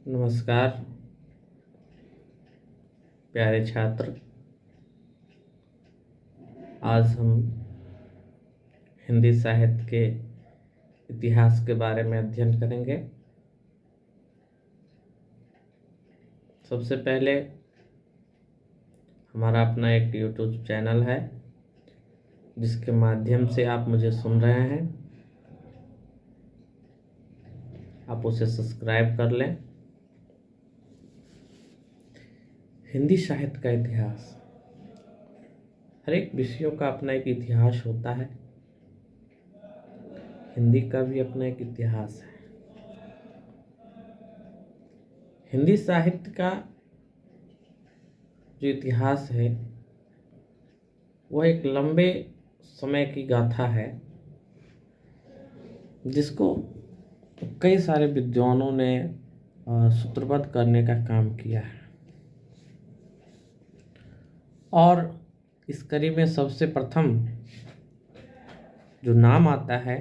नमस्कार प्यारे छात्र। आज हम हिंदी साहित्य के इतिहास के बारे में अध्ययन करेंगे। सबसे पहले हमारा अपना एक YouTube चैनल है जिसके माध्यम से आप मुझे सुन रहे हैं। आप उसे सब्सक्राइब कर लें। हिंदी साहित्य का इतिहास, हर एक विषयों का अपना एक इतिहास होता है। हिंदी का भी अपना एक इतिहास है। हिंदी साहित्य का जो इतिहास है वह एक लंबे समय की गाथा है जिसको कई सारे विद्वानों ने सूत्रबद्ध करने का काम किया है। और इस कड़ी में सबसे प्रथम जो नाम आता है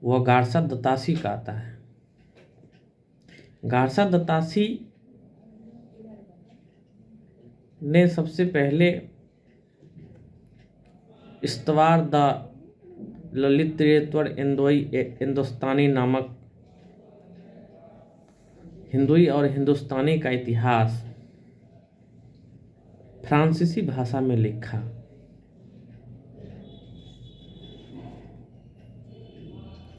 वह गारसा दत्तासी का आता है। गारसा दत्तासी ने सबसे पहले इस्तवार द ललितेतर हिंदुस्तानी नामक हिंदुई और हिंदुस्तानी का इतिहास फ्रांसीसी भाषा में लिखा।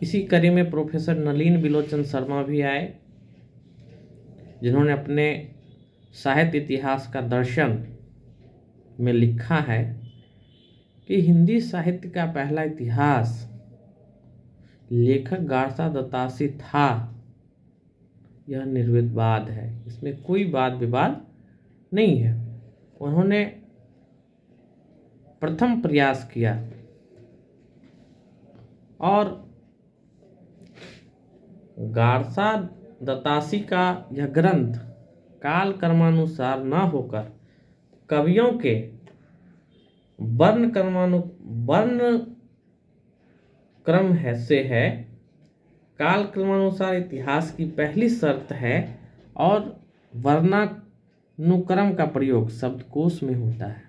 इसी कड़ी में प्रोफेसर नलिन बिलोचन शर्मा भी आए जिन्होंने अपने साहित्य इतिहास का दर्शन में लिखा है कि हिंदी साहित्य का पहला इतिहास लेखक गारसा दत्तासी था। यह निर्विवाद है, इसमें कोई वाद विवाद नहीं है। उन्होंने प्रथम प्रयास किया और गारसा दत्तासी का यह ग्रंथ काल क्रमानुसार न होकर कवियों के वर्ण क्रम से है। काल क्रमानुसार इतिहास की पहली शर्त है और वर्णानुक्रम का प्रयोग शब्दकोश में होता है।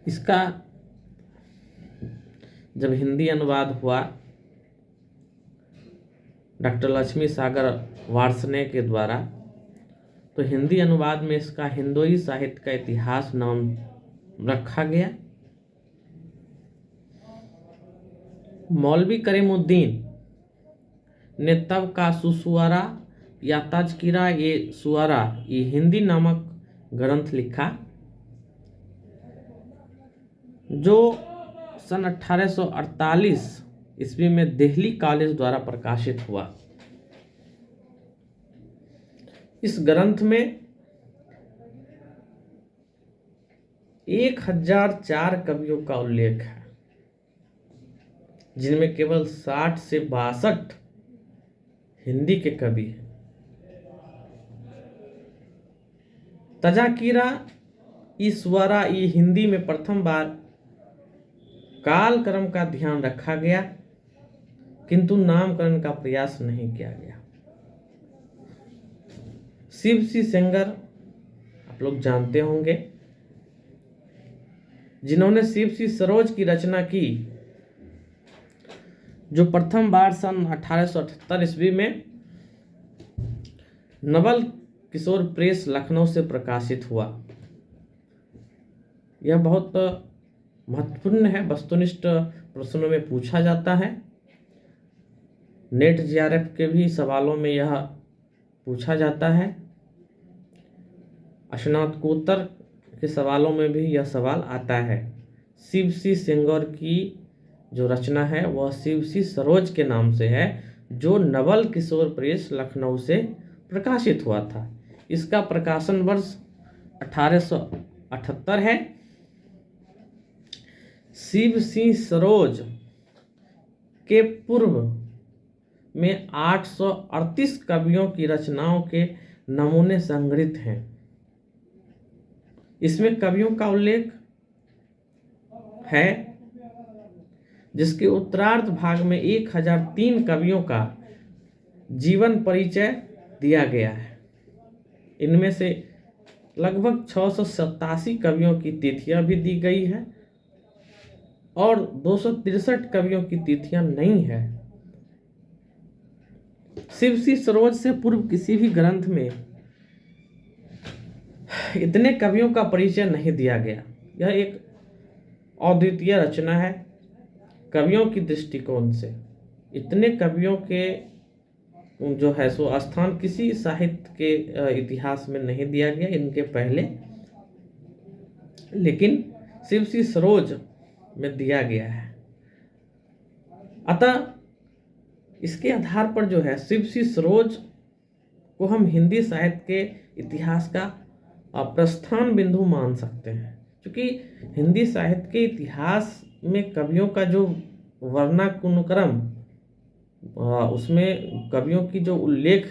इसका जब हिंदी अनुवाद हुआ डॉक्टर लक्ष्मी सागर वार्ष्णेय के द्वारा, तो हिंदी अनुवाद में इसका हिंदुई साहित्य का इतिहास नाम रखा गया। मौलवी करीमुद्दीन ने तब का सुसुआरा या तज़किरा ये सुआरा ये हिंदी नामक ग्रंथ लिखा जो सन 1848 ईस्वी में दिल्ली कॉलेज द्वारा प्रकाशित हुआ। इस ग्रंथ में 1004 कवियों का उल्लेख है जिनमें केवल 60 से 62 हिंदी के कवि हैं। तज़किरा ई सुआरा ई हिंदी में प्रथम बार काल क्रम का ध्यान रखा गया किंतु नामकरण का प्रयास नहीं किया गया। शिव सी सेंगर आप लोग जानते होंगे, जिन्होंने शिव सी सरोज की रचना की जो प्रथम बार सन 1878 ईस्वी में नवल किशोर प्रेस लखनऊ से प्रकाशित हुआ। यह बहुत महत्वपूर्ण है, वस्तुनिष्ठ प्रश्नों में पूछा जाता है। नेट जीआरएफ के भी सवालों में यह पूछा जाता है। स्नातकोत्तर के सवालों में भी यह सवाल आता है। शिव सी सेंगर की जो रचना है वह शिव सी सरोज के नाम से है जो नवल किशोर प्रेस लखनऊ से प्रकाशित हुआ था। इसका प्रकाशन वर्ष 1878 है। शिव सी सरोज के पूर्व में 838 कवियों की रचनाओं के नमूने संग्रहित हैं। इसमें कवियों का उल्लेख है, जिसके उत्तरार्ध भाग में 1003 कवियों का जीवन परिचय दिया गया है। इनमें से लगभग 687 कवियों की तिथियां भी दी गई है और 263 कवियों की तिथियां नहीं है। शिवसी सरोज से पूर्व किसी भी ग्रंथ में इतने कवियों का परिचय नहीं दिया गया। यह एक अद्वितीय रचना है कवियों की दृष्टिकोण से। इतने कवियों के जो है सो स्थान किसी साहित्य के इतिहास में नहीं दिया गया इनके पहले, लेकिन शिवसी सरोज में दिया गया है। अतः इसके आधार पर जो है शिवसी सरोज को हम हिंदी साहित्य के इतिहास का प्रस्थान बिंदु मान सकते हैं, क्योंकि हिंदी साहित्य के इतिहास में कवियों का जो वर्णानुक्रम, उसमें कवियों की जो उल्लेख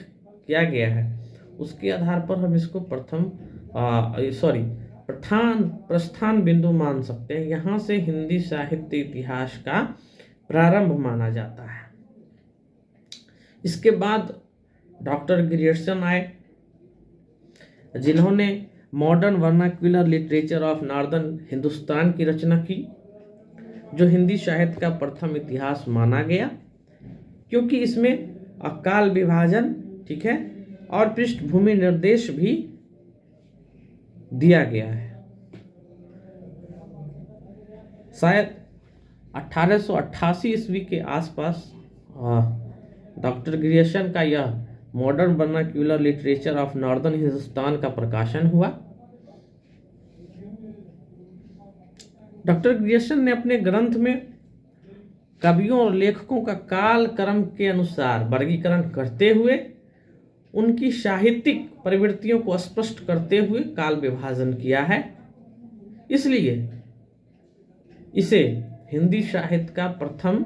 किया गया है उसके आधार पर हम इसको प्रस्थान बिंदु मान सकते हैं। यहाँ से हिंदी साहित्य इतिहास का प्रारंभ माना जाता है। इसके बाद डॉक्टर ग्रियर्सन आए, जिन्होंने modern vernacular literature of northern Hindustan की रचना की, जो हिंदी साहित्य का प्रथम इतिहास माना गया, क्योंकि इसमें काल विभाजन, ठीक है, और पृष्ठभूमि निर्देश भी दिया गया है। शायद 1888 ईस्वी के आसपास डॉक्टर ग्रियर्सन का यह modern vernacular literature of northern Hindustan का प्रकाशन हुआ। डॉक्टर ग्रियर्सन ने अपने ग्रंथ में कवियों और लेखकों का काल क्रम के अनुसार वर्गीकरण करते हुए उनकी साहित्यिक प्रवृत्तियों को स्पष्ट करते हुए काल विभाजन किया है। इसलिए इसे हिंदी साहित्य का प्रथम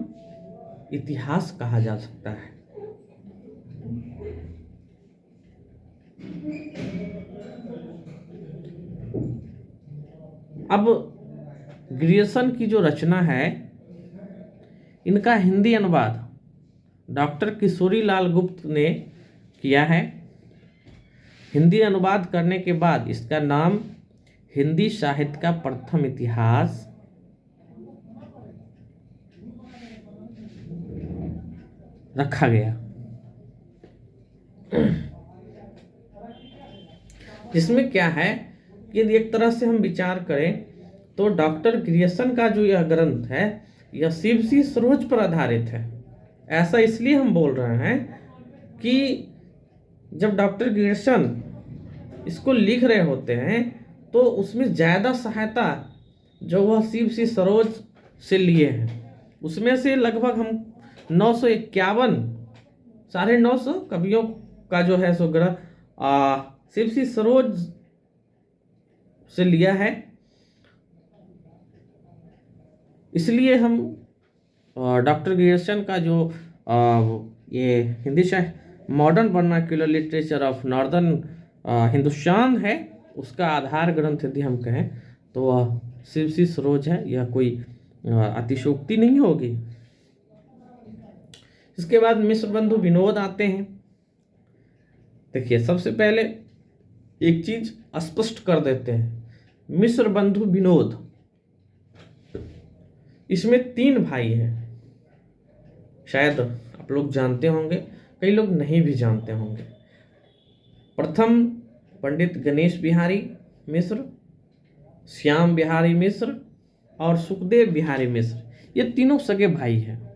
इतिहास कहा जा सकता है। अब ग्रियर्सन की जो रचना है, इनका हिंदी अनुवाद डॉक्टर किशोरी लाल गुप्त ने किया है। हिंदी अनुवाद करने के बाद इसका नाम हिंदी साहित्य का प्रथम इतिहास रखा गया, जिसमें क्या है कि यदि एक तरह से हम विचार करें तो डॉक्टर ग्रियर्सन का जो यह ग्रंथ है यह शिवसी सरोज पर आधारित है। ऐसा इसलिए हम बोल रहे हैं कि जब डॉक्टर ग्रियर्सन इसको लिख रहे होते हैं तो उसमें ज़्यादा सहायता जो वह शिवसी सरोज से लिए हैं, उसमें से लगभग हम 951 950 कवियों का जो है सो ग्रंथ शिवसी सरोज से लिया है। इसलिए हम डॉक्टर ग्रियर्सन का जो ये हिंदी साहित्य modern vernacular literature of northern Hindustan है, उसका आधार ग्रंथ यदि हम कहें तो वह शिवसी सरोज है। यह कोई अतिशयोक्ति नहीं होगी। इसके बाद मिश्र बंधु विनोद आते हैं। देखिए, सबसे पहले एक चीज स्पष्ट कर देते हैं, मिश्र बंधु विनोद, इसमें 3 भाई हैं। शायद आप लोग जानते होंगे, कई लोग नहीं भी जानते होंगे। प्रथम पंडित गणेश बिहारी मिश्र, श्याम बिहारी मिश्र और सुखदेव बिहारी मिश्र, ये तीनों सगे भाई हैं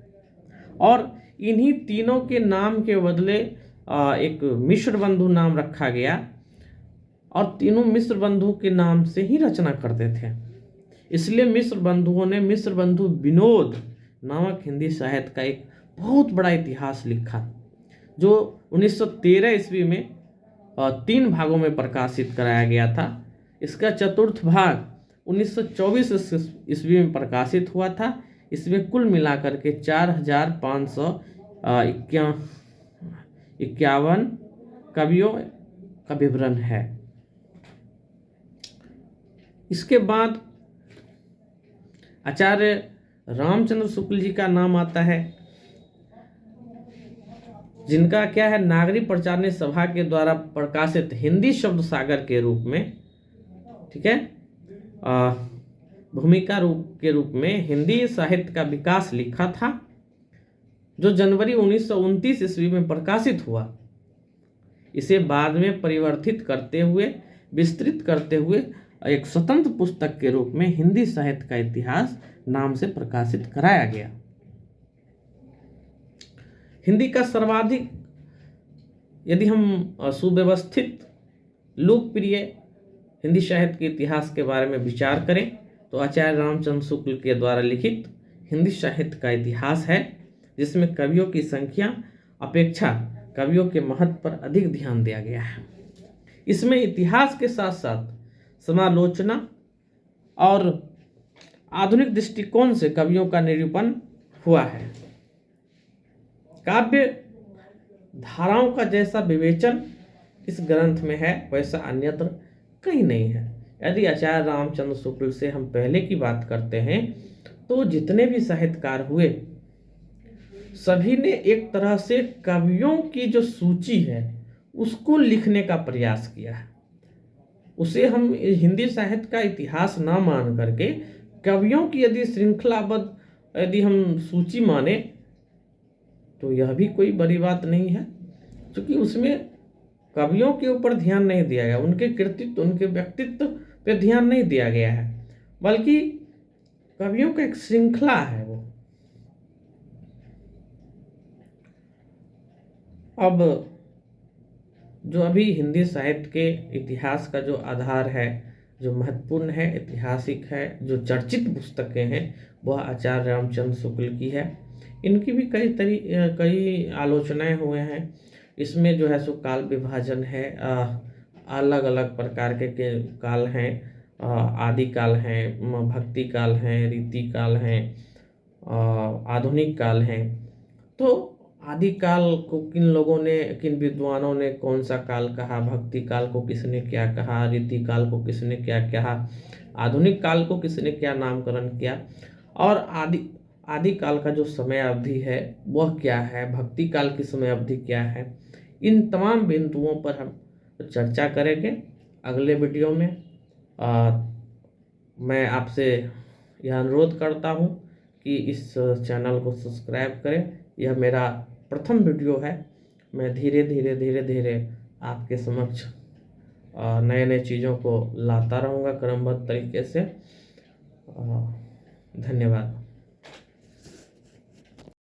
और इन्हीं तीनों के नाम के बदले एक मिश्र बंधु नाम रखा गया और तीनों मिश्र बंधु के नाम से ही रचना करते थे। इसलिए मिश्र बंधुओं ने मिश्र बंधु विनोद नामक हिंदी साहित्य का एक बहुत बड़ा इतिहास लिखा, जो 1913 ईस्वी में 3 भागों में प्रकाशित कराया गया था। इसका चतुर्थ भाग 1924 ईस्वी में प्रकाशित हुआ था। इसमें कुल मिलाकर के 4551 कवियों का विवरण है। इसके बाद आचार्य रामचंद्र शुक्ल जी का नाम आता है, जिनका क्या है, नागरिक प्रचारणी सभा के द्वारा प्रकाशित हिंदी शब्द सागर के रूप में, ठीक है, भूमिका के रूप में हिंदी साहित्य का विकास लिखा था, जो जनवरी 1929 ईस्वी में प्रकाशित हुआ। इसे बाद में परिवर्तित करते हुए, विस्तृत करते हुए एक स्वतंत्र पुस्तक के रूप में हिंदी साहित्य का इतिहास नाम से प्रकाशित कराया गया। हिंदी का सर्वाधिक, यदि हम सुव्यवस्थित लोकप्रिय हिंदी साहित्य के इतिहास के बारे में विचार करें तो आचार्य रामचंद्र शुक्ल के द्वारा लिखित हिंदी साहित्य का इतिहास है, जिसमें कवियों की संख्या अपेक्षा कवियों के महत्व पर अधिक ध्यान दिया गया है। इसमें इतिहास के साथ साथ समालोचना और आधुनिक दृष्टिकोण से कवियों का निरूपण हुआ है। काव्य धाराओं का जैसा विवेचन इस ग्रंथ में है, वैसा अन्यत्र कहीं नहीं है। यदि आचार्य रामचंद्र शुक्ल से हम पहले की बात करते हैं तो जितने भी साहित्यकार हुए सभी ने एक तरह से कवियों की जो सूची है उसको लिखने का प्रयास किया है। उसे हम हिंदी साहित्य का इतिहास ना मान करके कवियों की यदि श्रृंखलाबद्ध यदि हम सूची माने तो यह भी कोई बड़ी बात नहीं है, क्योंकि उसमें कवियों के ऊपर ध्यान नहीं दिया गया, उनके कृतित्व, उनके व्यक्तित्व पे ध्यान नहीं दिया गया है, बल्कि कवियों का एक श्रृंखला है वो। अब जो अभी हिंदी साहित्य के इतिहास का जो आधार है, जो महत्वपूर्ण है, ऐतिहासिक है, जो चर्चित पुस्तकें हैं, वह आचार्य रामचंद्र शुक्ल की है। इनकी भी कई आलोचनाएं हुए हैं। इसमें जो है सो काल विभाजन है, अलग अलग प्रकार के काल हैं, आदि काल हैं, भक्ति काल हैं, रीति काल हैं, आधुनिक काल हैं। तो आदि काल को किन लोगों ने, किन विद्वानों ने कौन सा काल कहा, भक्ति काल को किसने क्या कहा, रीति काल को किसने क्या कहा, आधुनिक काल को किसने क्या नामकरण किया, और आदि काल का जो समय अवधि है वह क्या है, भक्ति काल की समय अवधि क्या है, इन तमाम बिंदुओं पर हम चर्चा करेंगे अगले वीडियो में। मैं आपसे यह अनुरोध करता हूँ कि इस चैनल को सब्सक्राइब करें। यह मेरा प्रथम वीडियो है। मैं धीरे धीरे आपके समक्ष नए नए चीज़ों को लाता रहूँगा क्रमबद्ध तरीके से। धन्यवाद।